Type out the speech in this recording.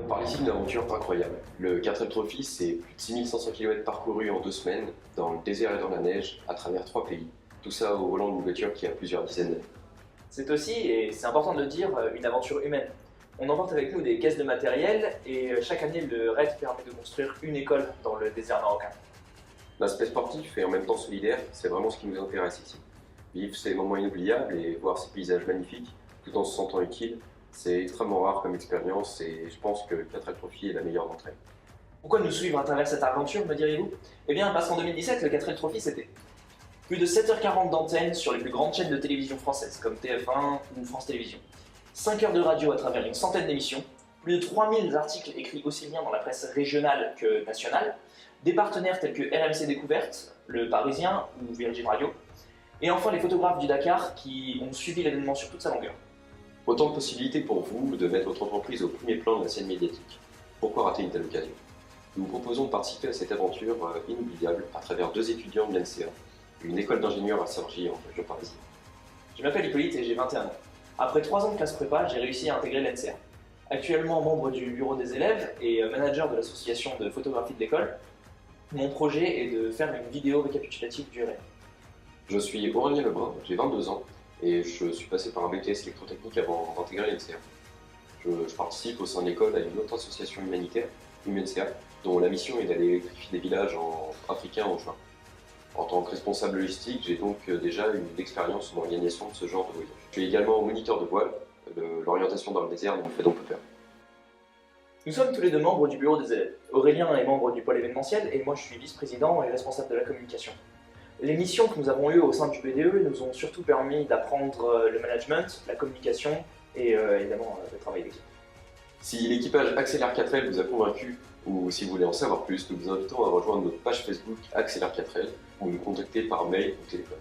parle ici d'une aventure incroyable. Le 4L Trophy, c'est plus de 6500 km parcourus en 2 semaines, dans le désert et dans la neige, à travers 3 pays. Tout ça au volant d'une voiture qui a plusieurs dizaines d'années. C'est aussi, et c'est important de le dire, une aventure humaine. On emporte avec nous des caisses de matériel et chaque année le raid permet de construire une école dans le désert marocain. L'aspect sportif et en même temps solidaire, c'est vraiment ce qui nous intéresse ici. Vivre ces moments inoubliables et voir ces paysages magnifiques tout en se sentant utile, c'est extrêmement rare comme expérience et je pense que le 4L Trophy est la meilleure d'entre elles. Pourquoi nous suivre à travers cette aventure, me direz-vous? Eh bien parce qu'en 2017, le 4L Trophy c'était plus de 7h40 d'antenne sur les plus grandes chaînes de télévision françaises comme TF1 ou France Télévisions, 5 heures de radio à travers une centaine d'émissions, plus de 3000 articles écrits aussi bien dans la presse régionale que nationale, des partenaires tels que RMC Découverte, Le Parisien ou Virgin Radio, et enfin les photographes du Dakar qui ont suivi l'événement sur toute sa longueur. Autant de possibilités pour vous de mettre votre entreprise au premier plan de la scène médiatique. Pourquoi rater une telle occasion? Nous vous proposons de participer à cette aventure inoubliable à travers 2 étudiants de l'NCA, une école d'ingénieurs à Cergy en région parisienne. Je m'appelle Hippolyte et j'ai 21 ans. Après 3 ans de classe prépa, j'ai réussi à intégrer l'NCA. Actuellement membre du bureau des élèves et manager de l'association de photographie de l'école, mon projet est de faire une vidéo récapitulative du RAID. Je suis Aurélien Lebrun, j'ai 22 ans et je suis passé par un BTS électrotechnique avant d'intégrer l'NCA. Je participe au sein de l'école à une autre association humanitaire, UMNCA, dont la mission est d'aller électrifier des villages africains en juin. En tant que responsable logistique, j'ai donc déjà une expérience dans l'organisation de ce genre de voyage. Je suis également moniteur de voile, l'orientation dans le désert ne me fait donc peu peur. Nous sommes tous les deux membres du bureau des élèves. Aurélien est membre du pôle événementiel et moi je suis vice-président et responsable de la communication. Les missions que nous avons eues au sein du BDE nous ont surtout permis d'apprendre le management, la communication et évidemment le travail d'équipe. Si l'équipage Accélère 4L vous a convaincu ou si vous voulez en savoir plus, nous vous invitons à rejoindre notre page Facebook Accélère 4L ou nous contacter par mail ou téléphone.